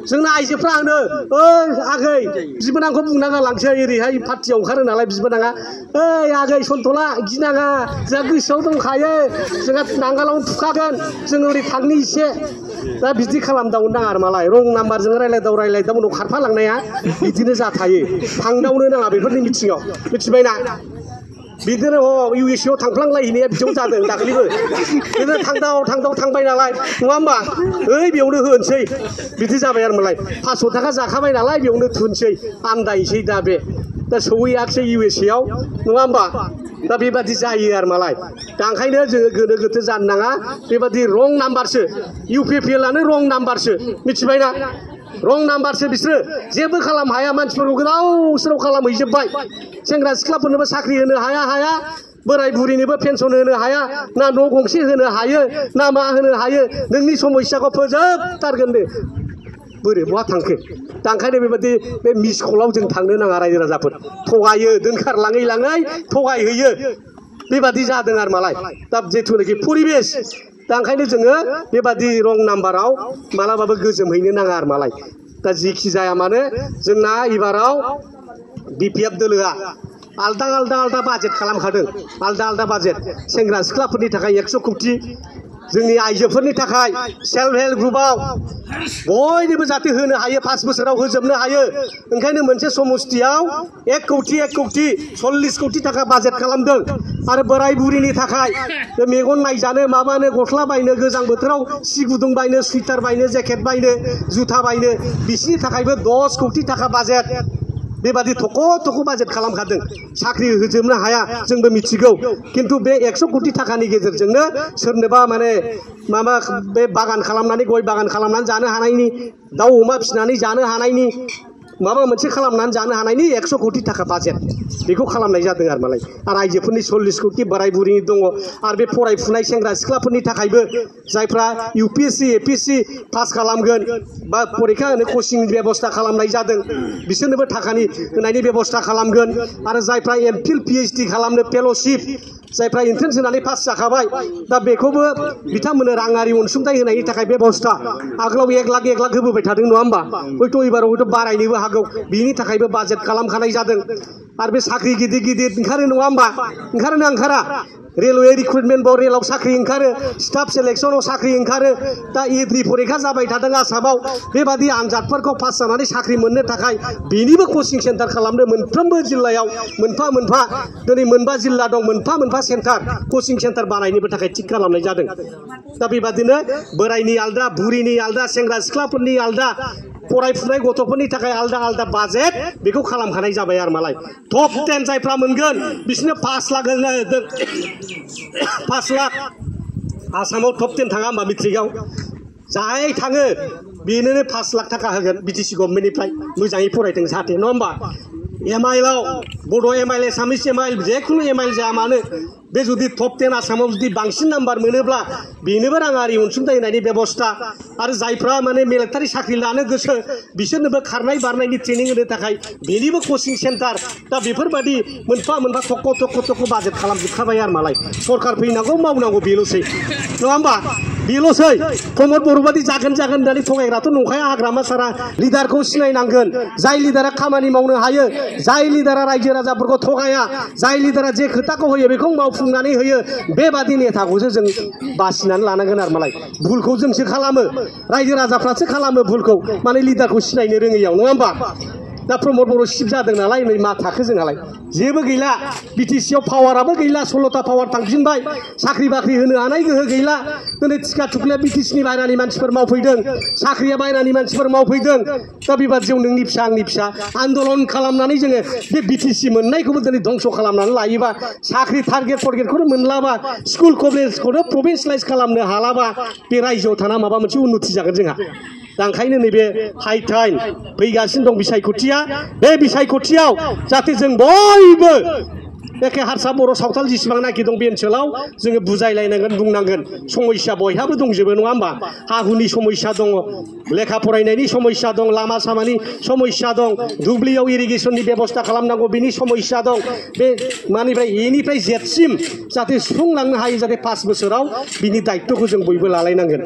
जोंना आइजोफ्रा आंनो आगै बिबोनांखौ बुंनाङा लांसै ओरैहाय पार्टियाव ओंखारो नालाय बिबोनाङा आगै सन्थला गिनाङा जोंहा गोसोआव दंखायो जोंहा नांगालावनो थुखागोन जों ओरै थांनि एसे दा बिदि खालामदावनो नाङा आरो मालाय रं नाम्बारजों रायलायदाव उनाव खारफालांनाया बिदिनो जाथायो थांदावनो नाङा बेफोरनि मिथिङाव मिथिबायना बिदिनो इउएसए आव थांफ्लांलायहैनाया बिदियाव जादों दाख्लैबो बिदिनो थांदाव थांबाय नालाय नङा होमबा बेयावनो होनोसै बिदि जाबाय आरो मालाय 500 थाखा जाखाबाय नालाय बेयावनो थुनसै आन्दायसै दा सौहैयाखिसै इउएसए आव नङा होमबा दा बेबादि जायो आरो मालाय दा ओंखायनो जोङो गोनो गोथो जानो नाङा बेबादि रं नाम्बारसो इउपिपिएलआनो रं नाम्बारसो मिथिबायना रं नाम्बारसो बिसोरो जेबो खालाम हाया मानसिफोरखौ गोदाव सोराव खालामहैजोब्बाय सेंग्रा सिख्लाफोरनोबो साख्रि होनो हाया बोराय बुरिनोबो पेन्सन होनो हाया ना न' गंसे होनो हायो ना मा होनो हायो नोंनि समस्याखौ फोजोबथारगोन दे बोरै बहा थांखो दा ओंखायनो बेबादि बे मिस कलाव जों थांनो नाङा रायजो राजाफोर थगायो दोनखारलाङै थगायहैयो बेबादि जादों आरो मालाय दा जिथुनाखि परिबेस दा ओंखायनो जोङो बेबादि रं नाम्बाराव मालाबाबो गोजोमहैनो नाङा आरो मालाय दा जेखि जाया मानो जोंना एबाराव बिपिएफ दोलोआ आलदा बाजेट खालामखादों आलदा बाजेट सेंग्रा सिख्लाफोरनि थाखाय 100 कौटि जोंनि आइजोफोरनि थाखाय सेल्फ हेल्प ग्रुपआव बयनोबो जाहाथे होनो हायो 5 बोसोराव होजोबनो हायो ओंखायनो मोनसे समस्थियाव 1 कौटि 40 कौटि थाखा बाजेट खालामदों आरो बोराय बुरिनि थाखाय मेगन नायजानो माबानो गस्ला बायनो गोजां बोथोराव सि गुदुं बायनो सुइटार बायनो जेकेट बायनो जुथा बायनो बिसिनि थाखायबो 10 कौटि थाखा बाजेट बेबादि थख' बाजेट खालामखादों साख्रि होजोबनो हाया जोंबो मिथिगौ किन्तु बे 100 कौटि थाखानि गेजेरजोंनो सोरनोबा माने माबा बे बागान खालामनानै गय बागान खालामनानै जानो हानायनि दाउ अमा फिसिनानै जानो हानायनि माबा मोनसे खालामनानै जानो हानायनि 100 कौटि थाखा बाजेट बेखौ खालामनाय जादों आरो मालाय आरो आइजोफोरनि 40 कौटि बोराय बुरिनि दङ आरो बे फरायफुनाय सेंग्रा सिख्लाफोरनि थाखायबो जायफ्रा इउपिएससि एपिएससि पास खालामगोन बा परीक्षा होनो कचिं बेबस्था खालामनाय जादों बिसोरनोबो थाखानि होनायनि बेबस्था खालामगोन आरो जायफ्रा एमफिल पिएइचडि खालामनो फेल'शिप जायफ्रा एन्ट्रेन्स होनानै पास जाखाबाय दा बेखौबो बिथांमोननो राङारि अनसुंथाइ होनायनि थाखाय बेबस्था आगोलाव 1 लाख होबोबाय थादों नङा होमबा हयथ' एबाराव बारायनोबो हागौ बिनि थाखायबो बाजेट खालामखानाय जादों आरो बे साख्रि गिदिर ओंखारो नङा होमबा ओंखारोना ओंखारा रेलवे रिक्रुटमेन्ट बर्ड रेलाव साख्रि ओंखारो स्टाफ सेलेक्सनाव साख्रि ओंखारो दा एग्रि परीक्षा जाबाय थादों आसामाव बेबादि आनजादफोरखौ पास जानानै साख्रि मोननो थाखाय बेनिबो कचिं सेन्टार खालामनो मोनफ्रोमबो जिल्लायाव मोनफा दिनै 9 जिल्ला दं मोनफा सेन्टार कचिं सेन्टार बानायनोबो थाखाय थिक खालामनाय जादों दा बेबादिनो बोरायनि आलदा बुरिनि आलदा सेंग्रा सिख्लाफोरनि आलदा फरायफुनाय गथ'फोरनि थाखाय आलदा बाजेट बेखौ खालामखानाय जाबाय आरो मालाय टप 10 जायफ्रा मोनगोन बिसोरनो 5 लाख 5 लाख आसामाव टप 10 थाङा होमबा मेट्रिकआव जाय थाङो बेनो 5 लाख थाखा होगोन बिटिसि गभर्नमेन्टनिफ्राय मोजाङै फरायथों जाहाथे नङा होमबा एमआइएलआव बड' एमआइएल एसामिस एमआइएल जेखुनु एमआइएल जाया मानो बे जुदि टप 10 आसामाव जुदि बांसिन नाम्बार मोनोब्ला बेनोबो राङारि अनसुंथाइ होनायनि बेबस्था आरो जायफ्रा माने मिलिटारि साख्रि लानो गोसो बिसोरनोबो खारनाय बारनायनि ट्रेनिं होनो थाखाय बेनिबो कचिं सेन्टार दा बेफोरबादि मोनफा थख' बाजेट खालामजोबखाबाय आरो मालाय सरकार फैनांगौ मावनांगौ बेल'सै नङा होमबा बेल'सै प्रमद बर' बादि जागोन होननानै थगायग्राथ' नंखाया हाग्रामा सारा लिडारखौ सिनायनांगोन जाय लिडारा खामानि मावनो हायो जाय लिडारा रायजो राजाफोरखौ थगाया जाय लिडारा जे खोथाखौ होयो बेखौ मावफुंनानै होयो बेबादि नेताखौसो जों बासिनानै लानांगोन आरो मालाय भुलखौ जोंसो खालामो रायजो राजाफ्रासो खालामो भुलखौ माने लिडारखौ सिनायनो रोङैयाव नङा होमबा दा प्रमद बर' शिफ जादों नालाय नै मा थाखो जोंहालाय जेबो गैला बिटिसिआव पावाराबो गैला 16टा पावार थांफिनबाय साख्रि बाख्रि होनो हानाय गोहो गैला दिनै टिका थुख्लिया बिटिसिनि बायरानि मानसिफोर मावफैदों साख्रिया बायरानि मानसिफोर मावफैदों दा बेबादियाव नोंनि फिसा आंनि फिसा आन्दलन खालामनानै जोङो बे बिटिसि मोननायखौबो दिनै धंस' खालामनानै लायोबा साख्रि टारगेटखौनो मोनलाबा स्कुल कलेजखौनो प्रभिन्सियेलाइज खालामनो हालाबा बे रायजोआव थाना माबा मोनसे उन्नति जागोन जोंहा दा ओंखायनो नैबे हाइ टाइम फैगासिनो दं बिसायख'थिया बे बिसायख'थियाव जाहाथे जों बयबो एखे हारसा बर' सावथाल जेसेबांनाखि दं बे ओनसोलाव जोङो बुजायलायनांगोन बुंनांगोन समस्या बयहाबो दंजोबो नङा होमबा हा हुनि समस्या दङ लेखा फरायनायनि समस्या दं लामा सामानि समस्या दं दुब्लियाव इरिगेसननि बेबस्था खालामनांगौ बिनि समस्या दं बे मानिफ्राय एनिफ्राय जेडसिम जाहाथे सुफुंलांनो हायो जाहाथे 5 बोसोराव बिनि दायित्वखौ जों बयबो लालायनांगोन।